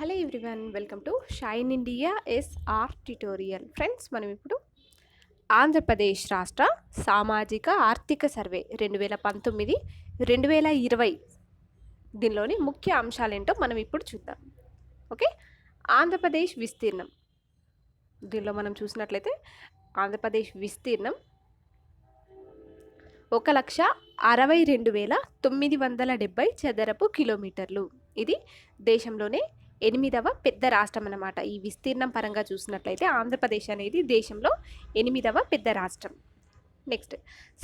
Hello everyone, welcome to shine India SR tutorial. Friends, మనం ఇప్పుడు ఆంధ్రప్రదేశ్ రాష్ట్ర సామాజిక ఆర్థిక సర్వే 2019 2020 దీనిలోని ముఖ్య అంశాలు ఏంటో మనం ఇప్పుడు చూద్దాం. ఓకే, ఆంధ్రప్రదేశ్ విస్తీర్ణం. దీనిలో మనం చూసినట్లయితే ఆంధ్రప్రదేశ్ విస్తీర్ణం 1,62,970 చదరపు కిలోమీటర్లు. ఇది దేశంలోనే 8వ పెద్ద రాష్ట్రం అన్నమాట. ఈ విస్తీర్ణం పరంగా చూసినట్లయితే ఆంధ్రప్రదేశ్ అనేది దేశంలో 8వ పెద్ద రాష్ట్రం. నెక్స్ట్,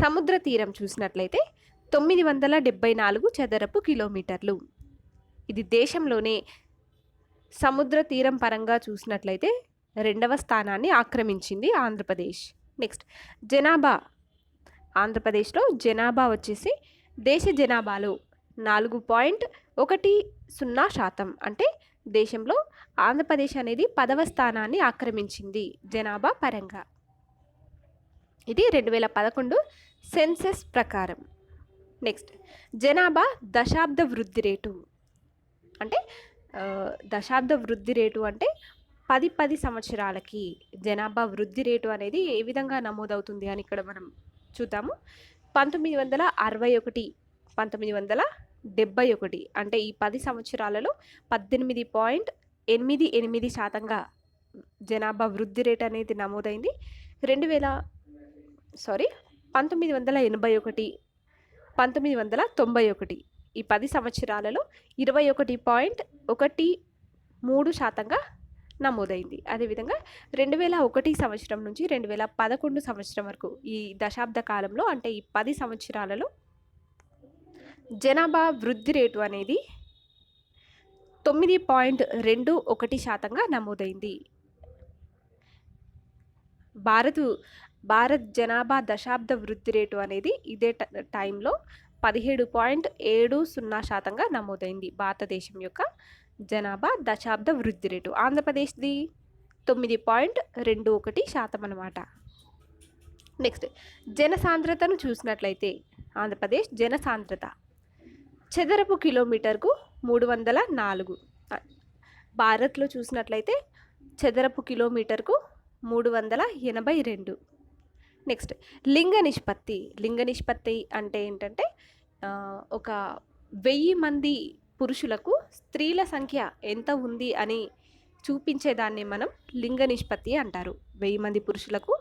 సముద్ర తీరం చూసినట్లయితే 974 చదరపు కిలోమీటర్లు. ఇది దేశంలోనే సముద్ర తీరం పరంగా చూసినట్లయితే 2వ స్థానాన్ని ఆక్రమించింది ఆంధ్రప్రదేశ్. నెక్స్ట్, జనాభా. ఆంధ్రప్రదేశ్లో జనాభా వచ్చేసి దేశ జనాభాలో 4.10% అంటే దేశంలో ఆంధ్రప్రదేశ్ అనేది 10వ స్థానాన్ని ఆక్రమించింది జనాభా పరంగా. ఇది 2011 సెన్సెస్ ప్రకారం. నెక్స్ట్, జనాభా దశాబ్ద వృద్ధి రేటు. అంటే దశాబ్ద వృద్ధి రేటు అంటే 10 సంవత్సరాలకి జనాభా వృద్ధి రేటు అనేది ఏ విధంగా నమోదవుతుంది అని ఇక్కడ మనం చూద్దాము. 1961 1971 అంటే ఈ 10 సంవత్సరాలలో 18.88% జనాభా వృద్ధి రేట్ అనేది నమోదైంది. 1981 1991 ఈ 10 సంవత్సరాలలో 21.13% నమోదైంది. అదేవిధంగా 2001 సంవత్సరం నుంచి 2011 సంవత్సరం వరకు ఈ దశాబ్ద కాలంలో అంటే ఈ 10 సంవత్సరాలలో జనాభా వృద్ధి రేటు అనేది 9.21% నమోదైంది. భారత్ జనాభా దశాబ్ద వృద్ధి రేటు అనేది ఇదే టైంలో 17.70% నమోదైంది. భారతదేశం యొక్క జనాభా దశాబ్ద వృద్ధి రేటు. ఆంధ్రప్రదేశ్ది 9.21% అన్నమాట. నెక్స్ట్, జనసాంద్రతను చూసినట్లయితే ఆంధ్రప్రదేశ్ జనసాంద్రత చదరపు కిలోమీటర్కు 304. భారత్లో చూసినట్లయితే చదరపు కిలోమీటర్కు 382. నెక్స్ట్, లింగ నిష్పత్తి అంటే ఏంటంటే ఒక 1000 మంది పురుషులకు స్త్రీల సంఖ్య ఎంత ఉంది అని చూపించేదాన్ని మనం లింగ నిష్పత్తి అంటారు. 1000 మంది పురుషులకు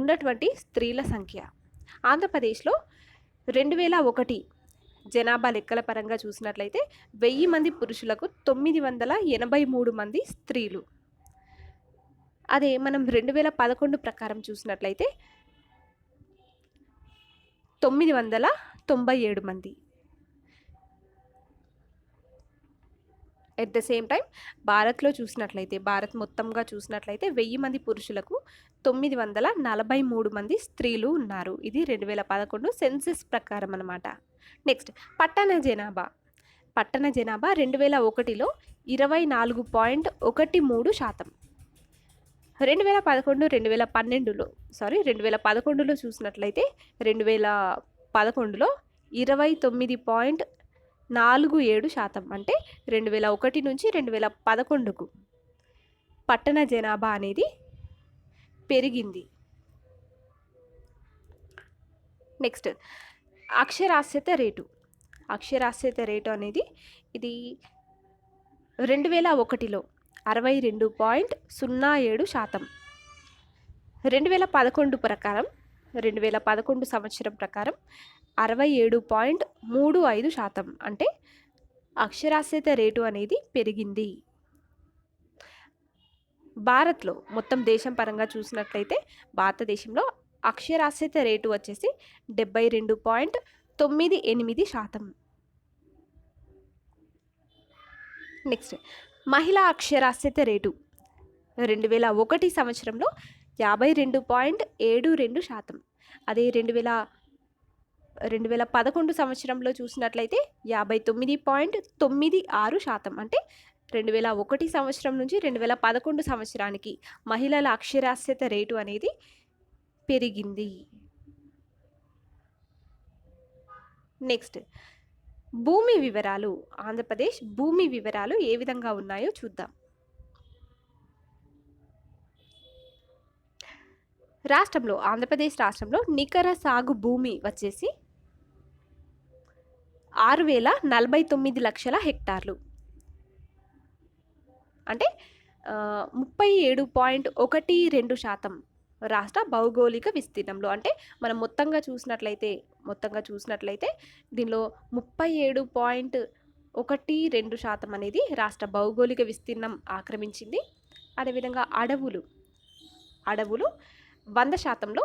ఉన్నటువంటి స్త్రీల సంఖ్య. ఆంధ్రప్రదేశ్లో 2001 జనాభా లెక్కల పరంగా చూసినట్లయితే 1000 మంది పురుషులకు 983 మంది స్త్రీలు. అదే మనం 2011 ప్రకారం చూసినట్లయితే 997 మంది. ఎట్ ద సేమ్ టైం భారత్లో చూసినట్లయితే భారత్ మొత్తంగా చూసినట్లయితే 1000 మంది పురుషులకు 943 మంది స్త్రీలు ఉన్నారు. ఇది 2011 సెన్సెస్ ప్రకారం అన్నమాట. నెక్స్ట్, పట్టణ జనాభా 2001లో 24.13%. 2011లో చూసినట్లయితే 2011లో 29.47%. అంటే 2001 నుంచి 2011కు పట్టణ జనాభా అనేది పెరిగింది. నెక్స్ట్, అక్షరాస్యత రేటు అనేది ఇది 2001లో 62.07%. 2011 సంవత్సరం ప్రకారం 67.35%. అంటే అక్షరాస్యత రేటు అనేది పెరిగింది. భారత్లో మొత్తం దేశం పరంగా చూసినట్లయితే భారతదేశంలో అక్షరాస్యత రేటు వచ్చేసి 72.98%. నెక్స్ట్, మహిళా అక్షరాస్యత రేటు 2001 సంవత్సరంలో 52.72%. అదే 2011 సంవత్సరంలో చూసినట్లయితే 59.96%. అంటే 2001 సంవత్సరం నుంచి 2011 సంవత్సరానికి మహిళల అక్షరాస్యత రేటు అనేది పెరిగింది. నెక్స్ట్, భూమి వివరాలు, ఆంధ్రప్రదేశ్ భూమి వివరాలు ఏ విధంగా ఉన్నాయో చూద్దాం. ఆంధ్రప్రదేశ్ రాష్ట్రంలో నికర సాగు భూమి వచ్చేసి 6,049 లక్షల హెక్టార్లు, అంటే 37.12% రాష్ట్ర భౌగోళిక విస్తీర్ణంలో. అంటే మనం మొత్తంగా చూసినట్లయితే దీనిలో 37.12% అనేది రాష్ట్ర భౌగోళిక విస్తీర్ణం ఆక్రమించింది. అదేవిధంగా అడవులు 100%లో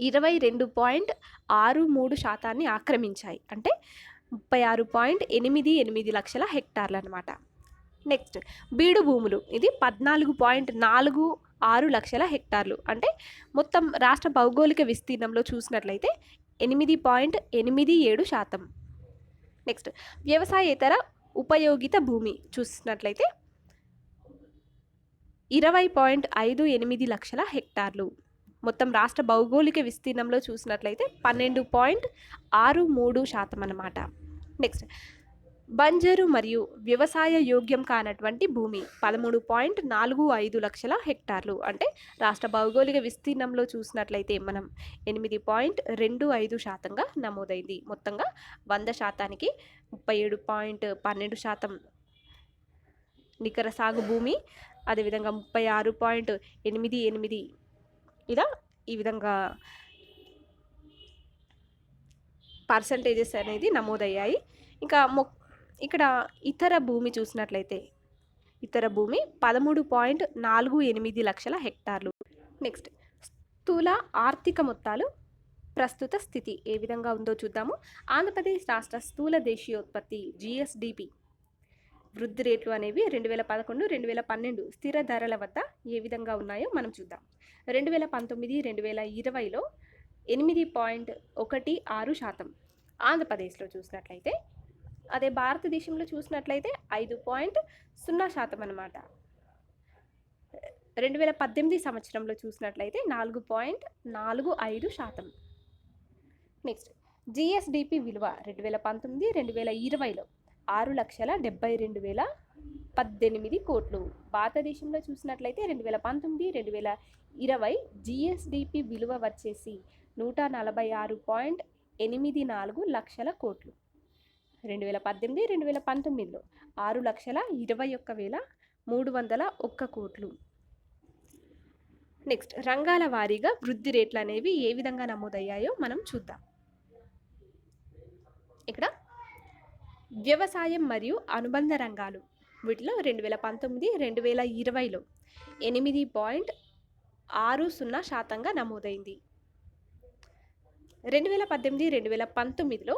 22.63% ఆక్రమించాయి, అంటే 36.88 లక్షల హెక్టార్లు అనమాట. నెక్స్ట్ బీడు భూములు, ఇది 14.46 లక్షల హెక్టార్లు, అంటే మొత్తం రాష్ట్ర భౌగోళిక విస్తీర్ణంలో చూసినట్లయితే 8.87%. నెక్స్ట్ వ్యవసాయేతర ఉపయోగిత భూమి చూసినట్లయితే 20.58 లక్షల హెక్టార్లు, మొత్తం రాష్ట్ర భౌగోళిక విస్తీర్ణంలో చూసినట్లయితే 12.63% అన్నమాట. నెక్స్ట్ బంజరు మరియు వ్యవసాయ యోగ్యం కానటువంటి భూమి 13.45 లక్షల హెక్టార్లు, అంటే రాష్ట్ర భౌగోళిక విస్తీర్ణంలో చూసినట్లయితే మనం 8.25%గా నమోదైంది. మొత్తంగా 100%కి 37.12% నికర సాగు భూమి, అదేవిధంగా 36.88 ఇలా ఈ విధంగా పర్సంటేజెస్ అనేది నమోదయ్యాయి. ఇంకా ఇక్కడ ఇతర భూమి చూసినట్లయితే 13.48 లక్షల హెక్టార్లు. నెక్స్ట్ స్థూల ఆర్థిక మొత్తాలు ప్రస్తుత స్థితి ఏ విధంగా ఉందో చూద్దాము. ఆంధ్రప్రదేశ్ రాష్ట్ర స్థూల దేశీయోత్పత్తి GSDP వృద్ధి రేట్లు అనేవి 2011-2012 స్థిర ధరల వద్ద ఏ విధంగా ఉన్నాయో మనం చూద్దాం. 2019-2020లో 8.16%, ఆంధ్రప్రదేశ్లో చూసినట్లయితే. అదే భారతదేశంలో చూసినట్లయితే 5.0% అన్నమాట. 2018 సంవత్సరంలో చూసినట్లయితే 4.45%. నెక్స్ట్ GSDP విలువ 2019-2020లో 6,72,018 కోట్లు. భారతదేశంలో చూసినట్లయితే 2019-2020 GSDP విలువ వచ్చేసి 146.84 లక్షల కోట్లు. 2018-2019లో 6,21,301 కోట్లు. నెక్స్ట్ రంగాల వారీగా వృద్ధి రేట్లు అనేవి ఏ విధంగా నమోదయ్యాయో మనం చూద్దాం. ఇక్కడ వ్యవసాయం మరియు అనుబంధ రంగాలు, వీటిలో 2019-2020లో 8.60%గా నమోదైంది. 2018-2019లో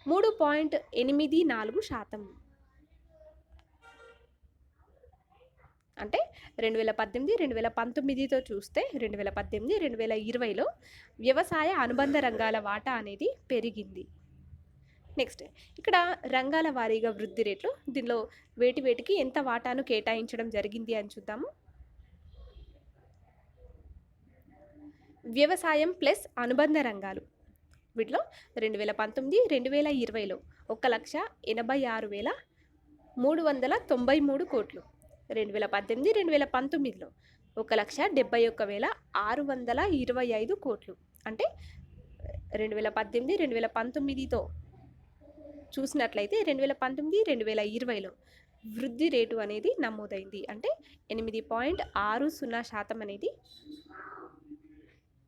3.84%. అంటే 2018-2019తో చూస్తే 2018-2020లో వ్యవసాయ అనుబంధ రంగాల వాటా అనేది పెరిగింది. నెక్స్ట్ ఇక్కడ రంగాల వారీగా వృద్ధి రేట్లు, దీనిలో వేటికి ఎంత వాటాను కేటాయించడం జరిగింది అని చూద్దాము. వ్యవసాయం ప్లస్ అనుబంధ రంగాలు, వీటిలో 2019-2020లో 1,86,393 కోట్లు. 2018-2019లో 1,71,625 కోట్లు. అంటే 2018-2019తో చూసినట్లయితే 2019-2020లో వృద్ధి రేటు అనేది నమోదైంది. అంటే 8.60% అనేది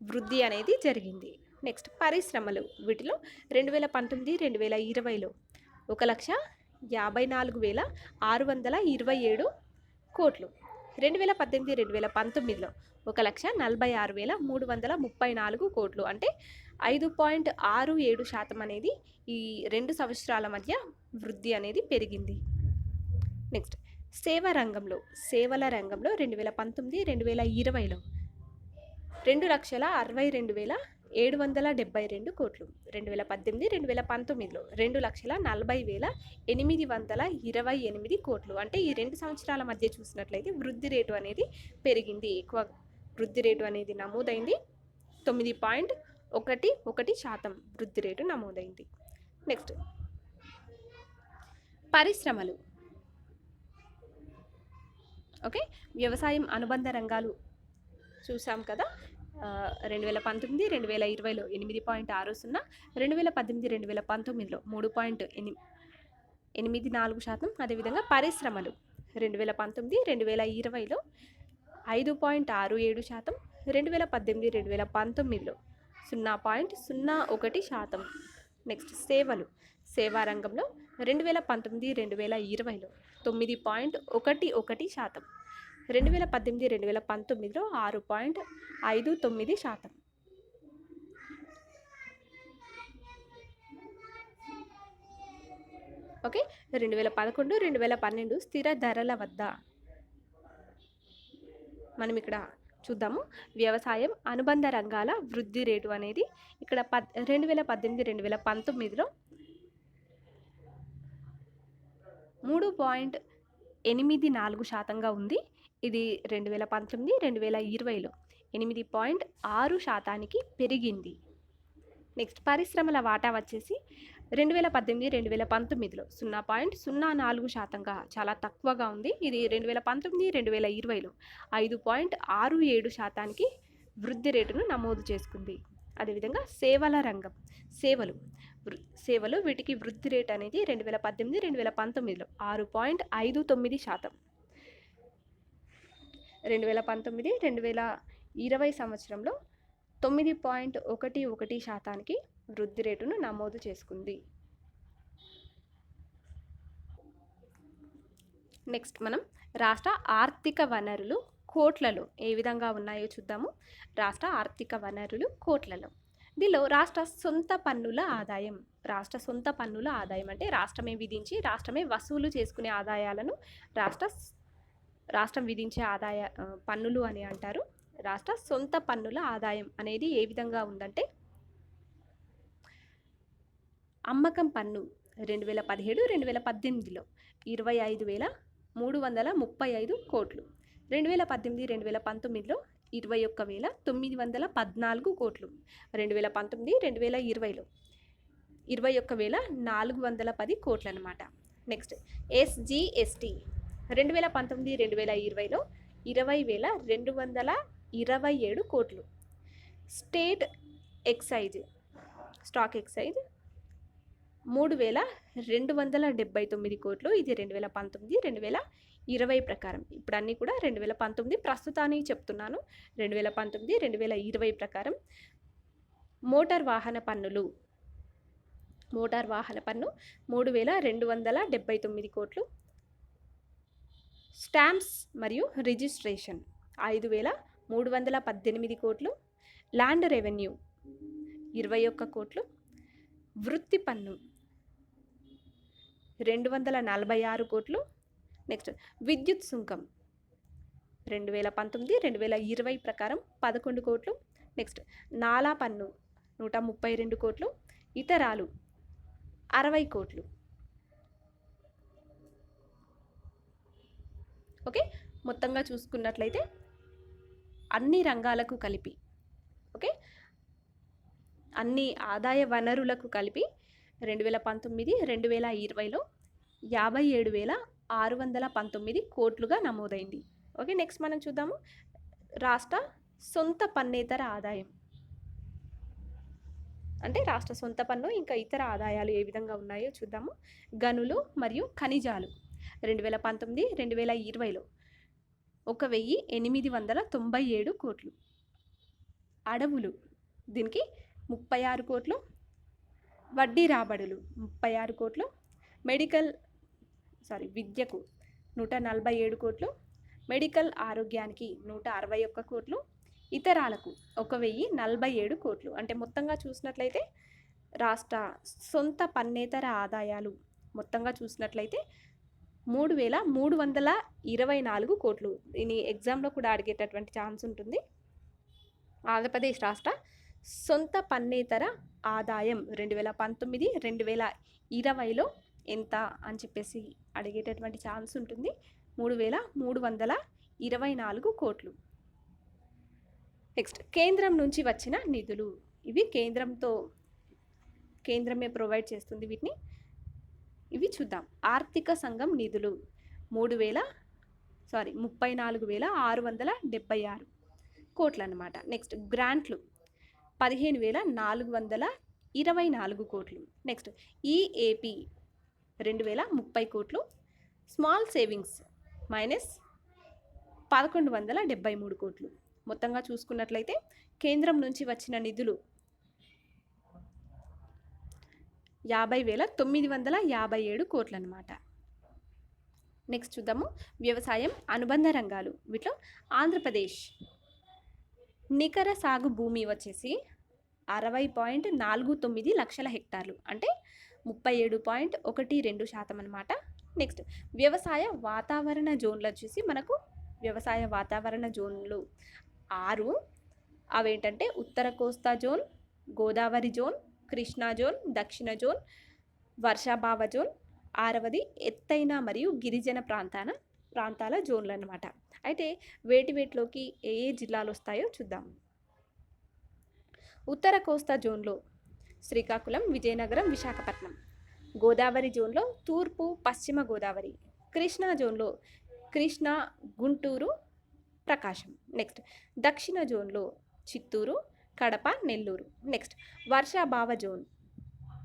వృద్ధి అనేది జరిగింది. నెక్స్ట్ పరిశ్రమలు, వీటిలో 2019-2020లో 1,54,627 కోట్లు. 2018-2019లో 1,46,334 కోట్లు. అంటే 5.67% అనేది ఈ 2 సంవత్సరాల మధ్య వృద్ధి అనేది పెరిగింది. నెక్స్ట్ సేవల రంగంలో 2019-2020లో 2,62,772 కోట్లు. 2018-2019లో 2,40,828 కోట్లు. అంటే ఈ 2 సంవత్సరాల మధ్య చూసినట్లయితే వృద్ధి రేటు అనేది పెరిగింది, ఎక్కువ వృద్ధి రేటు అనేది నమోదైంది. 1.1% వృద్ధి రేటు నమోదైంది. నెక్స్ట్ పరిశ్రమలు. ఓకే, వ్యవసాయం అనుబంధ రంగాలు చూసాం కదా. 2019 2020లో 8.60, 2018 2019లో 3.84%. అదేవిధంగా పరిశ్రమలు 2019 2020లో 5.67%, 2018 2019లో 0.01%. నెక్స్ట్ సేవలు. సేవా రంగంలో 2019 2020లో 9.11%, 2018 2019లో 6.59%. ఓకే, 2011 2012 స్థిర ధరల వద్ద మనం ఇక్కడ చూద్దాము. వ్యవసాయం అనుబంధ రంగాల వృద్ధి రేటు అనేది ఇక్కడ 2018 2019లో 3.84%గా ఉంది. ఇది 2019 2020లో 8.6%కి పెరిగింది. నెక్స్ట్ పరిశ్రమల వాటా వచ్చేసి 2018 2019లో 0.04%గా చాలా తక్కువగా ఉంది. ఇది 2019 2020లో 5.67%కి వృద్ధి రేటును నమోదు చేసుకుంది. అదేవిధంగా సేవల రంగం. సేవలు వీటికి వృద్ధి రేటు అనేది 2018 2019లో 6.59%, 2019 2020 సంవత్సరంలో 9.11%కి వృద్ధి రేటును నమోదు చేసుకుంది. నెక్స్ట్ మనం రాష్ట్ర ఆర్థిక వనరులు కోట్లలో ఏ విధంగా ఉన్నాయో చూద్దాము. రాష్ట్ర ఆర్థిక వనరులు కోట్లలో. దీనిలో రాష్ట్ర సొంత పన్నుల ఆదాయం. రాష్ట్ర సొంత పన్నుల ఆదాయం అంటే రాష్ట్రమే విధించి రాష్ట్రమే వసూలు చేసుకునే ఆదాయాలను రాష్ట్రం విధించే ఆదాయ పన్నులు అని అంటారు. రాష్ట్ర సొంత పన్నుల ఆదాయం అనేది ఏ విధంగా ఉందంటే, అమ్మకం పన్ను 2017 2018లో 25,335 కోట్లు, 2018 2019లో 21,914 కోట్లు, 2019 2020లో 21,410 కోట్లు అనమాట. నెక్స్ట్ SGST 2019 2020లో 20,227 కోట్లు, స్టాక్ ఎక్సైజ్ 3,279 కోట్లు. ఇది 2019 2020 ప్రకారం. ఇప్పుడు అన్నీ కూడా 2019 ప్రస్తుతానికి చెప్తున్నాను. 2019 2020 ప్రకారం మోటార్ వాహన పన్ను 3,279 కోట్లు, స్టాంప్స్ మరియు రిజిస్ట్రేషన్ 5,318 కోట్లు, ల్యాండ్ రెవెన్యూ 21 కోట్లు, వృత్తి పన్ను 246 కోట్లు. నెక్స్ట్ విద్యుత్ సుంకం 2019 2020 ప్రకారం 11 కోట్లు. నెక్స్ట్ నాలా పన్ను 132 కోట్లు, ఇతరాలు 60 కోట్లు. ఓకే, మొత్తంగా చూసుకున్నట్లయితే అన్ని రంగాలకు కలిపి, ఓకే, అన్ని ఆదాయ వనరులకు కలిపి 2019 2020లో 57,619 కోట్లుగా నమోదైంది. ఓకే, నెక్స్ట్ మనం చూద్దాము రాష్ట్ర సొంత పన్నేతర ఆదాయం. అంటే రాష్ట్ర సొంత పన్ను ఇంకా ఇతర ఆదాయాలు ఏ విధంగా ఉన్నాయో చూద్దాము. గనులు మరియు ఖనిజాలు 2019 2020లో 1,897 కోట్లు, అడవులు దీనికి 36 కోట్లు, వడ్డీ రాబడులు 36 కోట్లు, విద్యకు 147 కోట్లు, మెడికల్ ఆరోగ్యానికి 161 కోట్లు, ఇతరాలకు 1,047 కోట్లు. అంటే మొత్తంగా చూసినట్లయితే రాష్ట్ర సొంత పన్నేతర ఆదాయాలు మొత్తంగా చూసినట్లయితే 3,324 కోట్లు. దీని ఎగ్జామ్లో కూడా అడిగేటటువంటి ఛాన్స్ ఉంటుంది. ఆంధ్రప్రదేశ్ రాష్ట్ర సొంత పన్నేతర ఆదాయం 2019 2020లో ఎంత అని చెప్పేసి అడిగేటటువంటి ఛాన్స్ ఉంటుంది. 3,324 కోట్లు. నెక్స్ట్ కేంద్రం నుంచి వచ్చిన నిధులు. ఇవి కేంద్రమే ప్రొవైడ్ చేస్తుంది వీటిని. ఇవి చూద్దాం. ఆర్థిక సంఘం నిధులు 34,676 కోట్లు అన్నమాట. నెక్స్ట్ గ్రాంట్లు 15,424 కోట్లు. నెక్స్ట్ ఈఏపి 2,030 కోట్లు. స్మాల్ సేవింగ్స్ -1173 కోట్లు. మొత్తంగా చూసుకున్నట్లయితే కేంద్రం నుంచి వచ్చిన నిధులు 50,957 కోట్లు అన్నమాట. నెక్స్ట్ చూద్దాము వ్యవసాయం అనుబంధ రంగాలు. వీటిలో ఆంధ్రప్రదేశ్ నికర సాగు భూమి వచ్చేసి 60.49 లక్షల హెక్టార్లు, అంటే 37.12% అన్నమాట. నెక్స్ట్ వ్యవసాయ వాతావరణ జోన్లు వచ్చేసి మనకు వ్యవసాయ వాతావరణ జోన్లు 6. అవేంటంటే ఉత్తర కోస్తా zone, Godavari zone, Krishna zone, దక్షిణ జోన్, వర్షాభావ జోన్. 6వది ఎత్తైన మరియు గిరిజన ప్రాంతాల జోన్లు అన్నమాట. అయితే వేటిలోకి ఏ జిల్లాలు వస్తాయో చూద్దాం. ఉత్తర కోస్తా జోన్లో శ్రీకాకుళం, విజయనగరం, విశాఖపట్నం. గోదావరి జోన్లో తూర్పు, పశ్చిమ గోదావరి. కృష్ణా జోన్లో కృష్ణా, గుంటూరు, ప్రకాశం. నెక్స్ట్ దక్షిణ జోన్లో చిత్తూరు, కడప, నెల్లూరు. నెక్స్ట్ వర్షాభావ జోన్,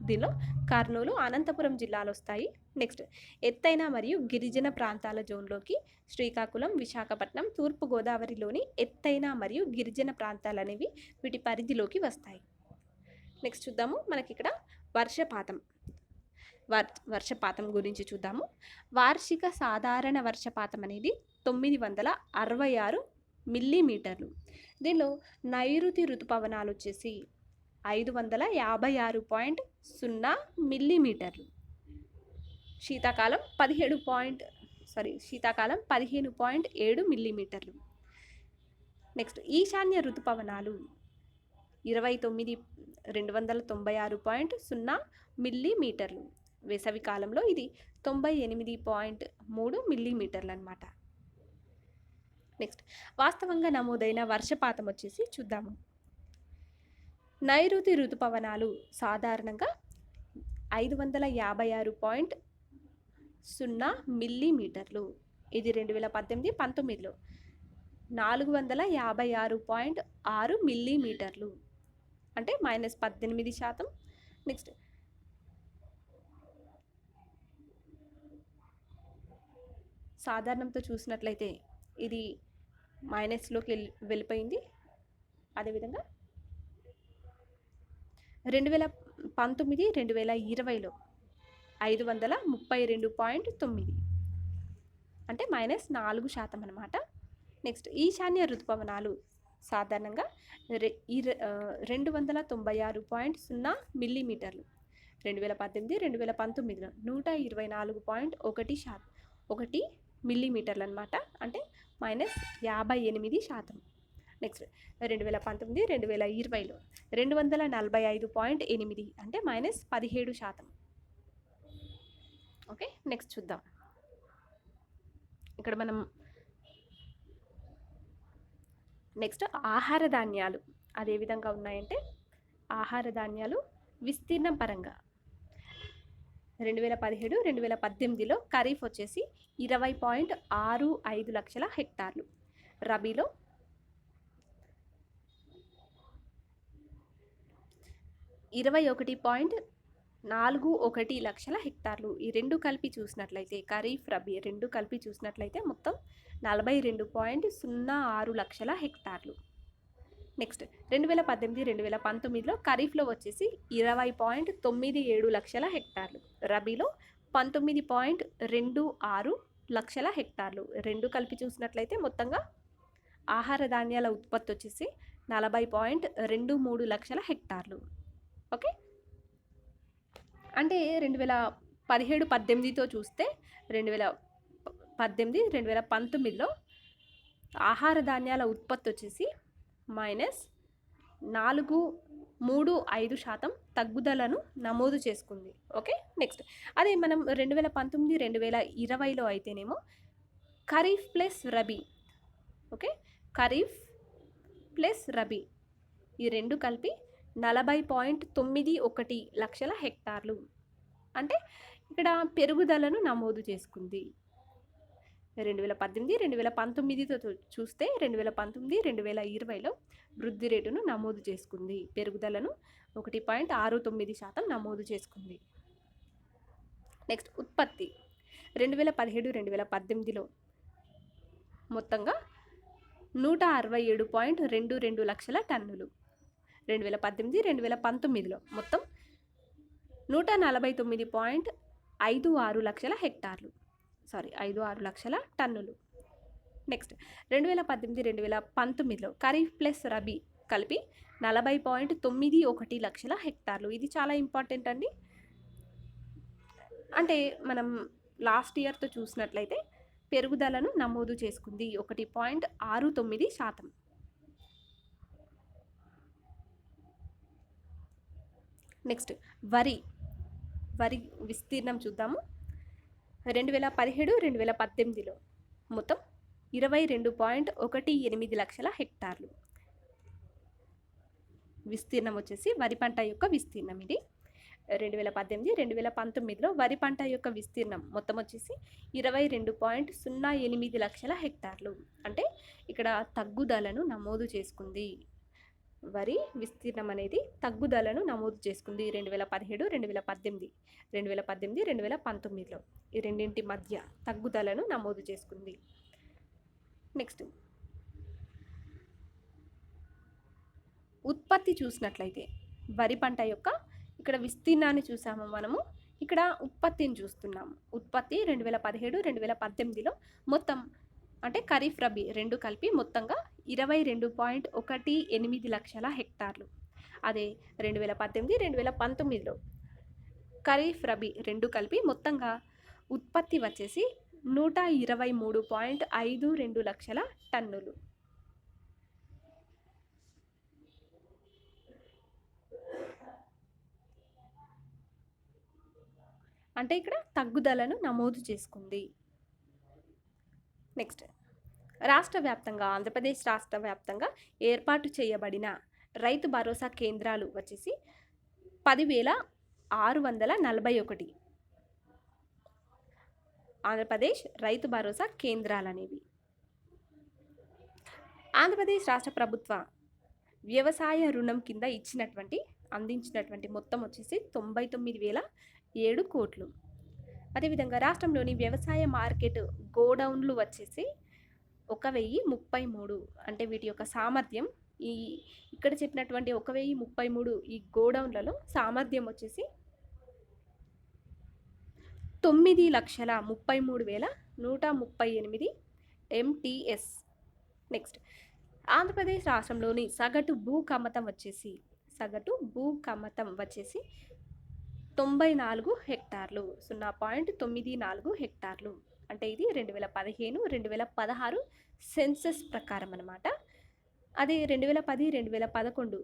దీనిలో కర్నూలు, అనంతపురం జిల్లాలు వస్తాయి. నెక్స్ట్ ఎత్తైన మరియు గిరిజన ప్రాంతాల జోన్లోకి శ్రీకాకుళం, విశాఖపట్నం, తూర్పు గోదావరిలోని ఎత్తైన మరియు గిరిజన ప్రాంతాలు అనేవి వీటి పరిధిలోకి వస్తాయి. నెక్స్ట్ చూద్దాము. మనకి ఇక్కడ వర్షపాతం గురించి చూద్దాము. వార్షిక సాధారణ వర్షపాతం అనేది 966 మిల్లీమీటర్లు. దీనిలో నైరుతి ఋతుపవనాలు వచ్చేసి 556.0 మిల్లీమీటర్లు. శీతాకాలం 15.7 మిల్లీమీటర్లు. నెక్స్ట్ ఈశాన్య ఋతుపవనాలు 296.0 మిల్లీమీటర్లు. వేసవి కాలంలో ఇది 98.3 మిల్లీమీటర్లు అన్నమాట. నెక్స్ట్ వాస్తవంగా నమోదైన వర్షపాతం వచ్చేసి చూద్దాము. నైరుతి ఋతుపవనాలు సాధారణంగా 556.0 మిల్లీమీటర్లు. ఇది 2018-19లో 456.6 మిల్లీమీటర్లు, అంటే -18%. నెక్స్ట్ సాధారణంతో చూసినట్లయితే ఇది మైనస్లోకి వెళ్ళిపోయింది. అదేవిధంగా 2019-2020లో 532.9, అంటే -4% అన్నమాట. నెక్స్ట్ ఈశాన్య ఋతుపవనాలు సాధారణంగా 296.0 మిల్లీమీటర్లు. 2018-2019లో 124.1 మిల్లీమీటర్లు అన్నమాట, అంటే -58%. నెక్స్ట్ 2019-2020లో 245.8, అంటే -17%. ఓకే, నెక్స్ట్ చూద్దాం. ఇక్కడ మనం నెక్స్ట్ ఆహార ధాన్యాలు అదే విధంగా ఉన్నాయంటే ఆహార ధాన్యాలు విస్తీర్ణం పరంగా 2017-2018లో ఖరీఫ్ వచ్చేసి 20.65 లక్షల హెక్టార్లు. రబీలో 21.41 లక్షల హెక్టార్లు. ఈ రెండు కలిపి చూసినట్లయితే ఖరీఫ్, రబీ రెండు కలిపి చూసినట్లయితే మొత్తం 42.06 లక్షల హెక్టార్లు. నెక్స్ట్ 2018-2019లో ఖరీఫ్లో వచ్చేసి 20.97 లక్షల హెక్టార్లు. రబీలో 19.26 లక్షల హెక్టార్లు. రెండు కలిపి చూసినట్లయితే మొత్తంగా ఆహార ధాన్యాల ఉత్పత్తి వచ్చేసి 40.23 లక్షల హెక్టార్లు. ఓకే, అంటే 2017-18తో చూస్తే 2018-2019లో ఆహార ధాన్యాల ఉత్పత్తి వచ్చేసి -4.35% తగ్గుదలను నమోదు చేసుకుంది. ఓకే, నెక్స్ట్ అదే మనం 2019-2020లో అయితేనేమో kharif plus rabi, okay, kharif plus rabi ఈ రెండు కలిపి 40.91 లక్షల హెక్టార్లు. అంటే ఇక్కడ పెరుగుదలను నమోదు చేసుకుంది. 2018, 2019తో చూస్తే 2019, 2020లో వృద్ధి రేటును నమోదు చేసుకుంది. పెరుగుదలను 1.69% నమోదు చేసుకుంది. నెక్స్ట్ ఉత్పత్తి 2017, 2018లో మొత్తంగా 167.22 లక్షల టన్నులు. 2018, 2019లో మొత్తం 149.56 లక్షల హెక్టార్లు. 56 లక్షల టన్నులు. నెక్స్ట్ 2018, 2019లో ఖరీఫ్ ప్లస్ రబీ కలిపి 40.91 లక్షల హెక్టార్లు. ఇది చాలా ఇంపార్టెంట్ అండి. అంటే మనం లాస్ట్ ఇయర్తో చూసినట్లయితే పెరుగుదలను నమోదు చేసుకుంది 1.69%. నెక్స్ట్ వరి విస్తీర్ణం చూద్దాము. 2017, 2018లో మొత్తం 22.18 లక్షల హెక్టార్లు. విస్తీర్ణం వచ్చేసి వరి పంట యొక్క విస్తీర్ణం ఇది. 2018, 2019లో వరి పంట యొక్క విస్తీర్ణం మొత్తం వచ్చేసి 22.08 లక్షల హెక్టార్లు. అంటే ఇక్కడ తగ్గుదలను నమోదు చేసుకుంది. వరి విస్తీర్ణం అనేది తగ్గుదలను నమోదు చేసుకుంది 2017, 2018, 2019లో ఈ రెండింటి మధ్య తగ్గుదలను నమోదు చేసుకుంది. నెక్స్ట్ ఉత్పత్తి చూసినట్లయితే వరి పంట యొక్క ఇక్కడ విస్తీర్ణాన్ని చూసాము మనము, ఇక్కడ ఉత్పత్తిని చూస్తున్నాము. ఉత్పత్తి 2017, 2018లో మొత్తం అంటే ఖరీఫ్ రబీ రెండు కలిపి మొత్తంగా 22.18 లక్షల హెక్టార్లు. అదే 2018, 2019లో ఖరీఫ్ రబీ రెండు కలిపి మొత్తంగా ఉత్పత్తి వచ్చేసి 123.52 లక్షల టన్నులు. అంటే ఇక్కడ తగ్గుదలను నమోదు చేసుకుంది. నెక్స్ట్ రాష్ట్ర వ్యాప్తంగా ఆంధ్రప్రదేశ్ రాష్ట్ర వ్యాప్తంగా ఏర్పాటు చేయబడిన రైతు భరోసా కేంద్రాలు వచ్చేసి 10,641. ఆంధ్రప్రదేశ్ రైతు భరోసా కేంద్రాలు అనేవి. ఆంధ్రప్రదేశ్ రాష్ట్ర ప్రభుత్వ వ్యవసాయ రుణం కింద అందించినటువంటి మొత్తం వచ్చేసి 99,007 కోట్లు. అదేవిధంగా రాష్ట్రంలోని వ్యవసాయ మార్కెట్ గోడౌన్లు వచ్చేసి 1,033. అంటే వీటి యొక్క సామర్థ్యం ఇక్కడ చెప్పినటువంటి 1,033 ఈ గోడౌన్లలో సామర్థ్యం వచ్చేసి 9,33,138 MTS. నెక్స్ట్ ఆంధ్రప్రదేశ్ రాష్ట్రంలోని సగటు భూ కమతం వచ్చేసి 94 హెక్టార్లు, 0.94 హెక్టార్లు. అంటే ఇది 2015, 2016 సెన్సస్ ప్రకారం అన్నమాట. అదే 2010, 2011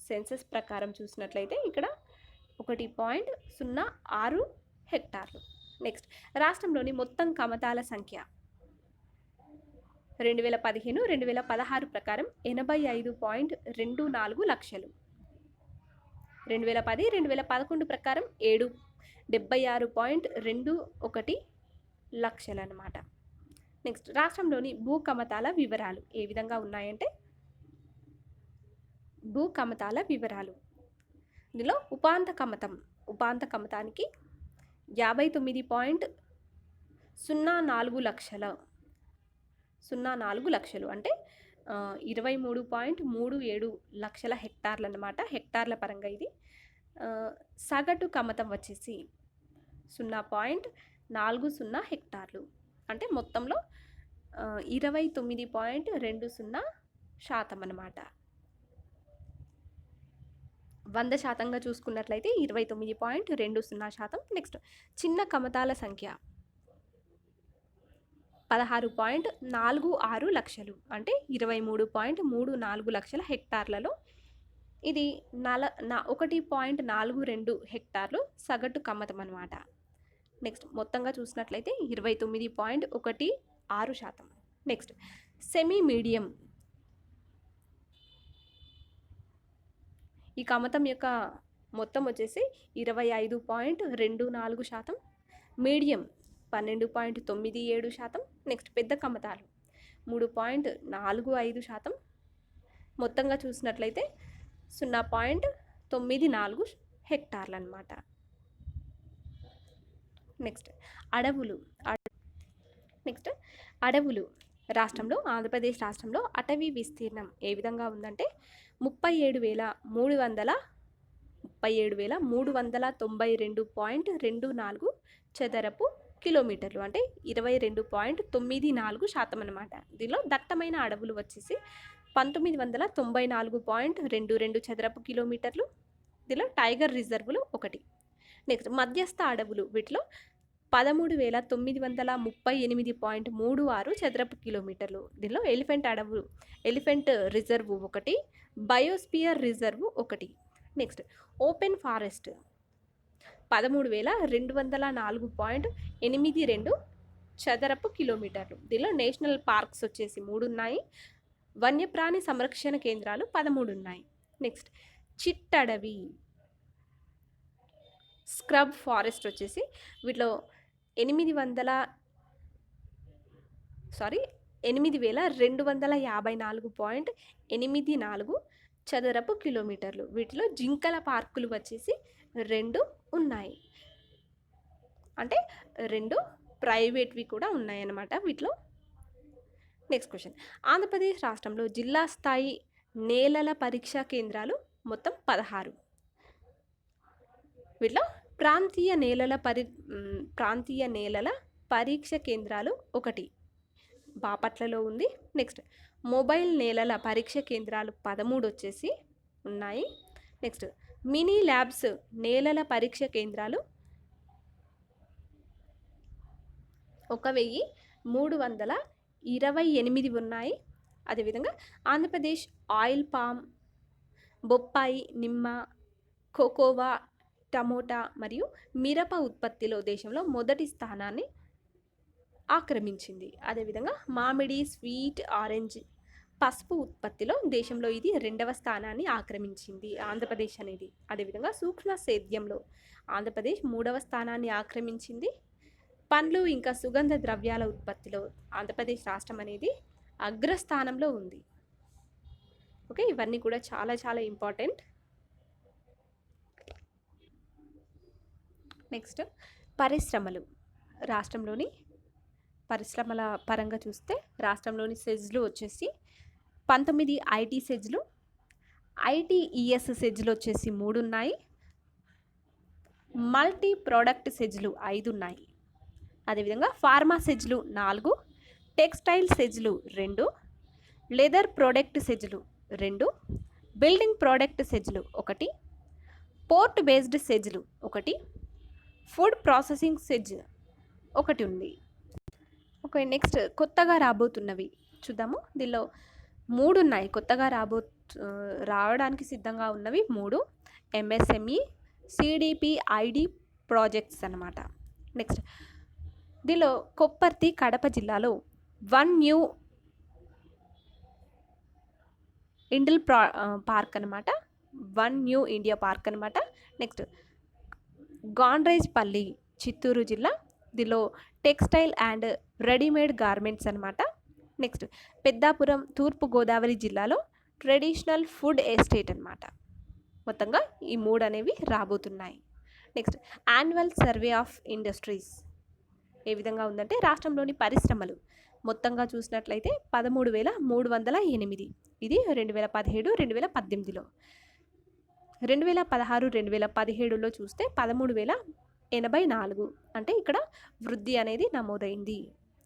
సెన్సస్ ప్రకారం చూసినట్లయితే ఇక్కడ 1.06 హెక్టార్లు. నెక్స్ట్ రాష్ట్రంలోని మొత్తం కమతాల సంఖ్య 2015, 2016 ప్రకారం 85.24 లక్షలు. 2010, 2011 ప్రకారం 76.21 లక్షలు అన్నమాట. నెక్స్ట్ రాష్ట్రంలోని భూ కమతాల వివరాలు ఏ విధంగా ఉన్నాయంటే భూ కమతాల వివరాలు. ఇందులో ఉపాంత కమతానికి 59.04 లక్షలు అంటే 23.37 లక్షల హెక్టార్లు అన్నమాట. హెక్టార్ల పరంగా ఇది. సగటు కమతం వచ్చేసి 0.40 హెక్టార్లు. అంటే మొత్తంలో 29.20% అన్నమాట. 100%గా చూసుకున్నట్లయితే 29.20%. నెక్స్ట్ చిన్న కమతాల సంఖ్య 16.46 లక్షలు అంటే 23.34 లక్షల హెక్టార్లలో ఇది 1.42 హెక్టార్లు సగటు కమతం అన్నమాట. నెక్స్ట్ మొత్తంగా చూసినట్లయితే 29.16%. నెక్స్ట్ సెమీ మీడియం ఈ కమతం యొక్క మొత్తం వచ్చేసి 25.24%, మీడియం 12.97%, నెక్స్ట్ పెద్ద కమతాలు 3.45%, మొత్తంగా చూసినట్లయితే 0.94 హెక్టార్లు అనమాట. నెక్స్ట్ అడవులు రాష్ట్రంలో, ఆంధ్రప్రదేశ్ రాష్ట్రంలో అటవీ విస్తీర్ణం ఏ విధంగా ఉందంటే 37,392.24 చదరపు కిలోమీటర్లు, అంటే 22.94% అనమాట. దీనిలో దట్టమైన అడవులు వచ్చేసి 1994.22 చదరపు కిలోమీటర్లు. దీనిలో టైగర్ రిజర్వులు 1. నెక్స్ట్ మధ్యస్థ అడవులు, వీటిలో 13,938.36 చదరపు కిలోమీటర్లు. దీనిలో elephant reserve 1, biosphere reserve 1. Next open forest 13,204.82 చదరపు కిలోమీటర్లు. దీనిలో నేషనల్ పార్క్స్ వచ్చేసి 3 ఉన్నాయి, వన్యప్రాణి సంరక్షణ కేంద్రాలు 13 ఉన్నాయి. నెక్స్ట్ చిట్టడవి, స్క్రబ్ ఫారెస్ట్ వచ్చేసి వీటిలో 8,254.84 చదరపు కిలోమీటర్లు. వీటిలో జింకల పార్కులు వచ్చేసి 2 ఉన్నాయి, అంటే 2 ప్రైవేట్వి కూడా ఉన్నాయన్నమాట వీటిలో. నెక్స్ట్ క్వశ్చన్, ఆంధ్రప్రదేశ్ రాష్ట్రంలో జిల్లా స్థాయి నేలల పరీక్షా కేంద్రాలు మొత్తం 16. వీటిలో ప్రాంతీయ నేలల పరీక్ష కేంద్రాలు 1 బాపట్లలో ఉంది. నెక్స్ట్ మొబైల్ నేలల పరీక్ష కేంద్రాలు 13 వచ్చేసి ఉన్నాయి. నెక్స్ట్ మినీ ల్యాబ్స్ నేలల పరీక్ష కేంద్రాలు 1,328 ఉన్నాయి. అదేవిధంగా ఆంధ్రప్రదేశ్ ఆయిల్ పామ్, బొప్పాయి, నిమ్మ, కోకోవా, టమోటా మరియు మిరప ఉత్పత్తిలో దేశంలో మొదటి స్థానాన్ని ఆక్రమించింది. అదేవిధంగా మామిడి, స్వీట్ ఆరెంజ్, పసుపు ఉత్పత్తిలో దేశంలో ఇది 2వ స్థానాన్ని ఆక్రమించింది ఆంధ్రప్రదేశ్ అనేది. అదేవిధంగా సూక్ష్మ సేద్యంలో ఆంధ్రప్రదేశ్ 3వ స్థానాన్ని ఆక్రమించింది. పండ్లు ఇంకా సుగంధ ద్రవ్యాల ఉత్పత్తిలో ఆంధ్రప్రదేశ్ రాష్ట్రం అనేది అగ్రస్థానంలో ఉంది. ఓకే, ఇవన్నీ కూడా చాలా చాలా ఇంపార్టెంట్. నెక్స్ట్ పరిశ్రమలు, రాష్ట్రంలోని పరిశ్రమల పరంగా చూస్తే రాష్ట్రంలోని సెజ్లు వచ్చేసి 19 ఐటీ సెజ్లు, ఐటీఈఎస్ సెజ్లు వచ్చేసి 3 ఉన్నాయి, మల్టీ ప్రోడక్ట్ సెజ్లు 5 ఉన్నాయి. అదేవిధంగా ఫార్మా సెజ్లు 4, టెక్స్టైల్ సెజ్లు 2, లెదర్ ప్రోడక్ట్ సెజ్లు 2, బిల్డింగ్ ప్రోడక్ట్ సెజ్లు 1, పోర్ట్ బేస్డ్ సెజ్లు 1, ఫుడ్ ప్రాసెసింగ్ సెజ్ 1 ఉంది. ఓకే, నెక్స్ట్ కొత్తగా రాబోతున్నవి చూద్దాము. దీనిలో 3 ఉన్నాయి, కొత్తగా రావడానికి సిద్ధంగా ఉన్నవి 3 ఎంఎస్ఎంఈ, సిడిపి, ఐడి ప్రాజెక్ట్స్ అన్నమాట. నెక్స్ట్ దీనిలో కొప్పర్తి కడప జిల్లాలో 1 న్యూ ఇండిల్ పార్క్ అనమాట, 1 న్యూ ఇండియా పార్క్ అనమాట. నెక్స్ట్ గాండ్రేజ్ పల్లి చిత్తూరు జిల్లా, దీనిలో టెక్స్టైల్ అండ్ రెడీమేడ్ గార్మెంట్స్ అనమాట. నెక్స్ట్ పెద్దాపురం తూర్పు గోదావరి జిల్లాలో ట్రెడిషనల్ ఫుడ్ ఎస్టేట్ అనమాట. మొత్తంగా ఈ 3 అనేవి రాబోతున్నాయి. Next annual survey of industries ఏ విధంగా ఉందంటే రాష్ట్రంలోని పరిశ్రమలు మొత్తంగా చూసినట్లయితే 13,308. ఇది 2017, 2018లో. 2016, 2017లో చూస్తే 13,084. అంటే ఇక్కడ వృద్ధి అనేది నమోదైంది,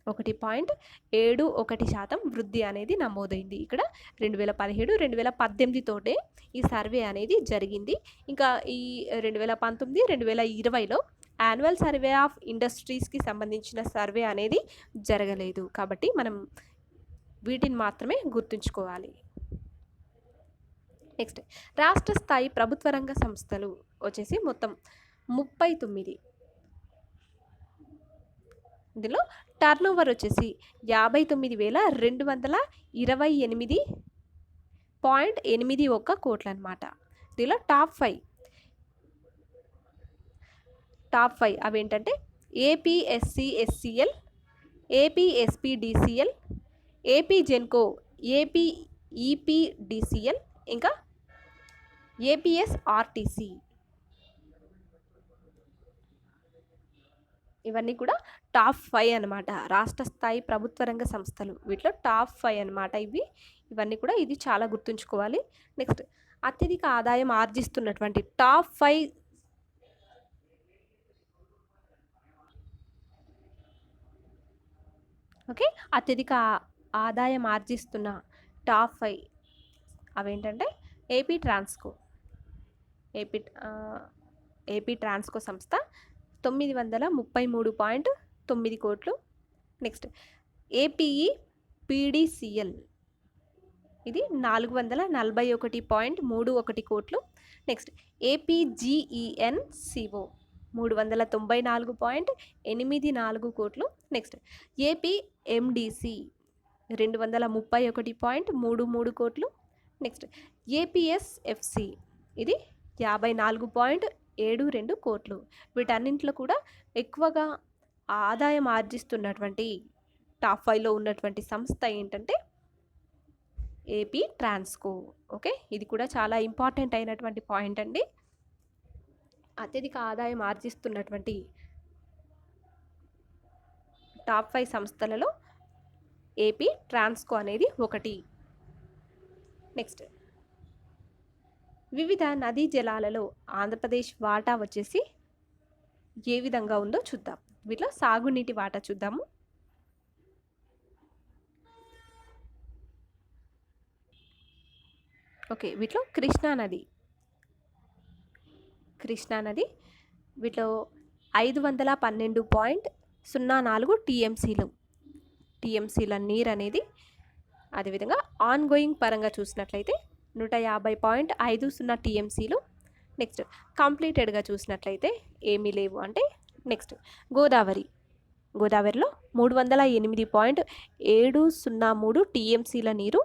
1.71% వృద్ధి అనేది నమోదైంది ఇక్కడ 2017, 2018 తోటే ఈ సర్వే అనేది జరిగింది. ఇంకా ఈ 2019, 2020లో యాన్యువల్ సర్వే ఆఫ్ ఇండస్ట్రీస్కి సంబంధించిన సర్వే అనేది జరగలేదు. కాబట్టి మనం వీటిని మాత్రమే గుర్తుంచుకోవాలి. నెక్స్ట్ రాష్ట్ర స్థాయి ప్రభుత్వ రంగ సంస్థలు వచ్చేసి మొత్తం 39. ఇందులో టర్నోవర్ వచ్చేసి 59,228.81 కోట్లు అనమాట. దీనిలో టాప్ ఫైవ్ అవేంటంటే APSCSCL, APSPDCL, AP GENCO, AP EPDCL, ఇంకా ఏపీఎస్ఆర్టీసీ. ఇవన్నీ కూడా టాప్ 5 అనమాట. రాష్ట్ర స్థాయి ప్రభుత్వ రంగ సంస్థలు, వీటిలో టాప్ 5 అనమాట ఇవన్నీ కూడా. ఇది చాలా గుర్తుంచుకోవాలి. నెక్స్ట్, అత్యధిక ఆదాయం ఆర్జిస్తున్నటువంటి టాప్ 5. ఓకే, అత్యధిక ఆదాయం ఆర్జిస్తున్న టాప్ 5 అవేంటంటే ఏపీ ట్రాన్స్కో సంస్థ 933.9 కోట్లు. నెక్స్ట్, ఏపీఈపీడీసీఎల్ ఇది 441.31 కోట్లు. నెక్స్ట్, ఏపీజీఈఎన్సిఓ 394.84 కోట్లు. నెక్స్ట్, ఏపీఎండిసి 231.33 కోట్లు. నెక్స్ట్, ఏపీఎస్ఎఫ్సి ఇది 54.72 కోట్లు. వీటన్నింటిలో కూడా ఎక్కువగా ఆదాయం ఆర్జిస్తున్నటువంటి టాప్ 5లో ఉన్నటువంటి సంస్థ ఏంటంటే ఏపీ ట్రాన్స్కో. ఓకే, ఇది కూడా చాలా ఇంపార్టెంట్ అయినటువంటి పాయింట్ అండి. అత్యధిక ఆదాయం ఆర్జిస్తున్నటువంటి టాప్ 5 సంస్థలలో ఏపీ ట్రాన్స్కో అనేది ఒకటి. నెక్స్ట్, వివిధ నదీ జలాలలో ఆంధ్రప్రదేశ్ వాటా వచ్చేసి ఏ విధంగా ఉందో చూద్దాం. వీటిలో సాగునీటి వాటా చూద్దాము. ఓకే, వీటిలో కృష్ణా నది వీటిలో 512.04 టీఎంసీల నీరు అనేది. అదేవిధంగా ఆన్ గోయింగ్ పరంగా చూసినట్లయితే 150.50 టీఎంసీలు. నెక్స్ట్, కంప్లీటెడ్గా చూసినట్లయితే ఏమీ లేవు అంటే. నెక్స్ట్, గోదావరిలో 308.703 టీఎంసీల నీరు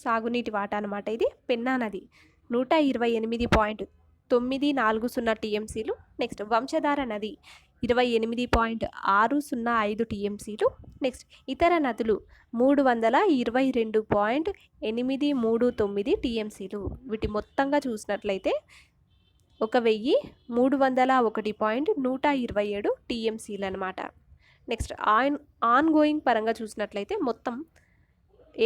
సాగునీటి వాటా అనమాట ఇది. పెన్నా నది 128.940 టీఎంసీలు. నెక్స్ట్, వంశధార నది 28.605 టీఎంసీలు. నెక్స్ట్, ఇతర నదులు 322.839 టీఎంసీలు. వీటి మొత్తంగా చూసినట్లయితే 1301.127 టీఎంసీలు అనమాట. నెక్స్ట్, ఆన్ గోయింగ్ పరంగా చూసినట్లయితే మొత్తం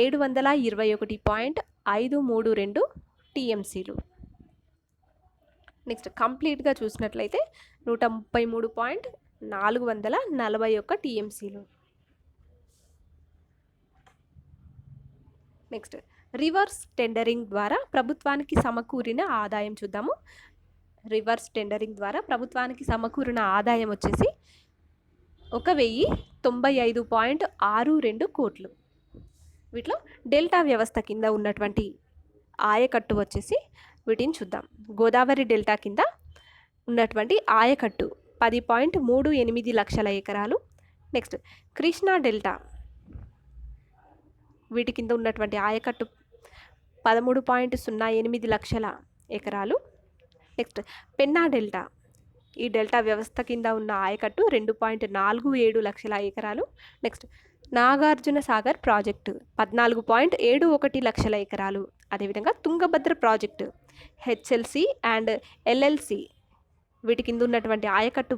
721.532 టీఎంసీలు. నెక్స్ట్, కంప్లీట్గా చూసినట్లయితే 133.441 టీఎంసీలు. నెక్స్ట్, రివర్స్ టెండరింగ్ ద్వారా ప్రభుత్వానికి సమకూరిన ఆదాయం చూద్దాము. రివర్స్ టెండరింగ్ ద్వారా ప్రభుత్వానికి సమకూరిన ఆదాయం వచ్చేసి 1095.62 కోట్లు. వీటిలో డెల్టా వ్యవస్థ కింద ఉన్నటువంటి ఆయకట్టు వచ్చేసి వీటిని చూద్దాం. గోదావరి డెల్టా కింద ఉన్నటువంటి ఆయకట్టు 10.38 లక్షల ఎకరాలు. నెక్స్ట్, కృష్ణా డెల్టా వీటి కింద ఉన్నటువంటి ఆయకట్టు 13.08 లక్షల ఎకరాలు. నెక్స్ట్, పెన్నా డెల్టా ఈ డెల్టా వ్యవస్థ కింద ఉన్న ఆయకట్టు 2.47 లక్షల ఎకరాలు. నెక్స్ట్, నాగార్జున సాగర్ ప్రాజెక్టు 14.71 లక్షల ఎకరాలు. అదేవిధంగా Tungabhadra project HLC and LLC వీటి కింద ఉన్నటువంటి ఆయకట్టు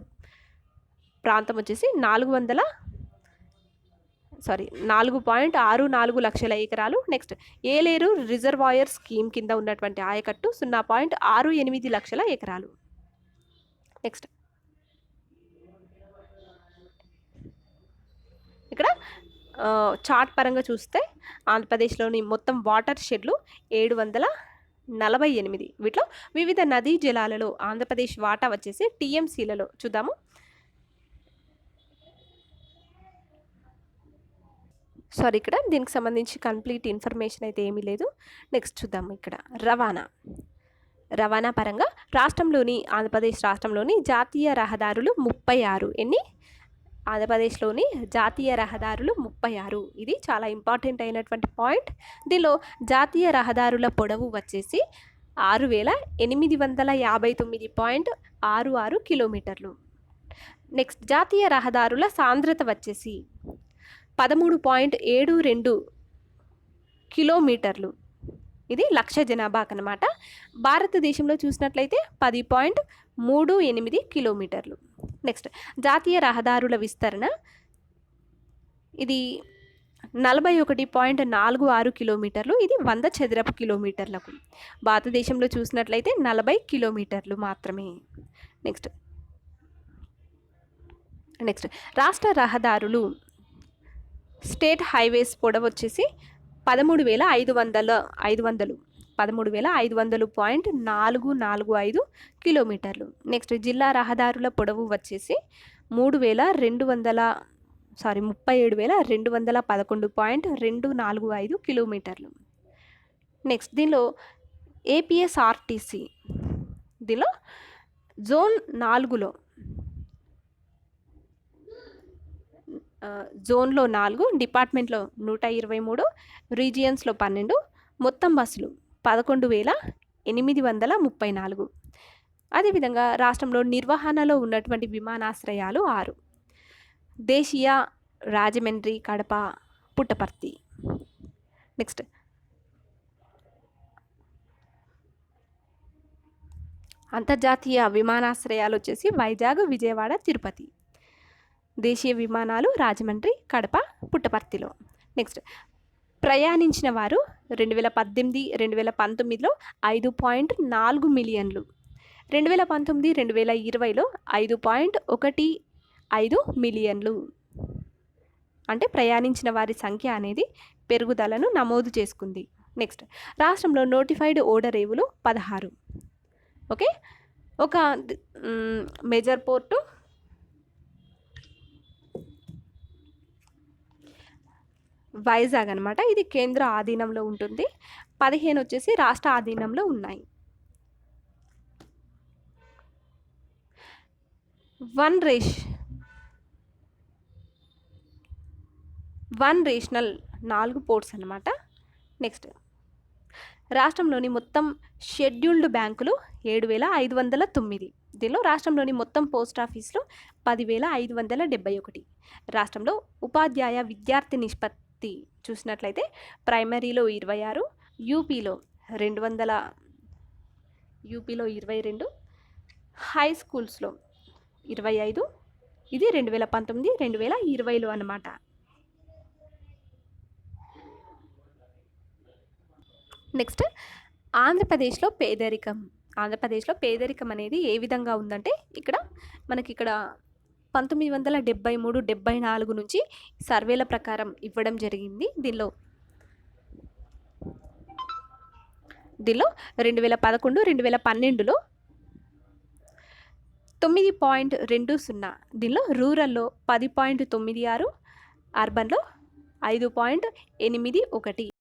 ప్రాంతం వచ్చేసి 4.64 లక్షల ఎకరాలు. నెక్స్ట్, ఏలేరు రిజర్వాయర్ స్కీమ్ కింద ఉన్నటువంటి ఆయకట్టు 0.68 లక్షల ఎకరాలు. నెక్స్ట్, ఇక్కడ చార్ట్ పరంగా చూస్తే ఆంధ్రప్రదేశ్లోని మొత్తం వాటర్ షెడ్లు 748. వీటిలో వివిధ నదీ జలాలలో ఆంధ్రప్రదేశ్ వాటా వచ్చేసి టీఎంసీలలో చూద్దాము. ఇక్కడ దీనికి సంబంధించి కంప్లీట్ ఇన్ఫర్మేషన్ అయితే ఏమీ లేదు. నెక్స్ట్ చూద్దాము. ఇక్కడ రవాణా పరంగా ఆంధ్రప్రదేశ్ రాష్ట్రంలోని జాతీయ రహదారులు 36. ఆంధ్రప్రదేశ్లోని జాతీయ రహదారులు 36. ఇది చాలా ఇంపార్టెంట్ అయినటువంటి పాయింట్. దీనిలో జాతీయ రహదారుల పొడవు వచ్చేసి 6859.66 కిలోమీటర్లు. నెక్స్ట్ జాతీయ రహదారుల సాంద్రత వచ్చేసి 13.72 కిలోమీటర్లు. ఇది లక్ష జనాభాకు అనమాట. భారతదేశంలో చూసినట్లయితే 10.38 కిలోమీటర్లు. నెక్స్ట్ జాతీయ రహదారుల విస్తరణ ఇది 41.46 కిలోమీటర్లు. ఇది 100 చదరపు కిలోమీటర్లకు. భారతదేశంలో చూసినట్లయితే 40 కిలోమీటర్లు మాత్రమే. నెక్స్ట్ రాష్ట్ర రహదారులు స్టేట్ హైవేస్ పొడవు వచ్చేసి 13,500.445 కిలోమీటర్లు. నెక్స్ట్ జిల్లా రహదారుల పొడవు వచ్చేసి 37,211.245 కిలోమీటర్లు. నెక్స్ట్ దీనిలో ఏపీఎస్ఆర్టీసీ దీనిలో జోన్ 4లో జోన్లో 4, డిపార్ట్మెంట్లో 123, రీజియన్స్లో 12, మొత్తం బస్సులు 11,834. అదేవిధంగా రాష్ట్రంలో నిర్వహణలో ఉన్నటువంటి విమానాశ్రయాలు 6: దేశీయ, రాజమండ్రి, కడప, పుట్టపర్తి. నెక్స్ట్ అంతర్జాతీయ విమానాశ్రయాలు వచ్చేసి వైజాగ్, విజయవాడ, తిరుపతి. దేశీయ విమానాలు రాజమండ్రి, కడప, పుట్టపర్తిలో. నెక్స్ట్ ప్రయాణించిన వారు 2018-2019లో 5.4 మిలియన్లు. 2019-2020లో 5.15 మిలియన్లు. అంటే ప్రయాణించిన వారి సంఖ్య అనేది పెరుగుదలను నమోదు చేసుకుంది. నెక్స్ట్ రాష్ట్రంలో నోటిఫైడ్ ఓడరేవులు 16. ఓకే, ఒక మేజర్ పోర్టు వైజాగ్ అనమాట. ఇది కేంద్ర ఆధీనంలో ఉంటుంది. 15 వచ్చేసి రాష్ట్ర ఆధీనంలో ఉన్నాయి. వన్ రేషనల్ 4 పోర్ట్స్ అనమాట. నెక్స్ట్ రాష్ట్రంలోని మొత్తం షెడ్యూల్డ్ బ్యాంకులు 7,509. దీనిలో రాష్ట్రంలోని మొత్తం పోస్ట్ ఆఫీసులు 10,571. రాష్ట్రంలో ఉపాధ్యాయ విద్యార్థి నిష్పత్తి చూసినట్లయితే ప్రైమరీలో 26, యూపీలో 22, హై స్కూల్స్లో 25. ఇది 2019-2020లో అనమాట. నెక్స్ట్ ఆంధ్రప్రదేశ్లో పేదరికం అనేది ఏ విధంగా ఉందంటే మనకి ఇక్కడ 1973-74 నుంచి సర్వేల ప్రకారం ఇవ్వడం జరిగింది. దీనిలో 2011-2012లో 9.20, దీనిలో రూరల్లో 10.96, అర్బన్లో 5.81.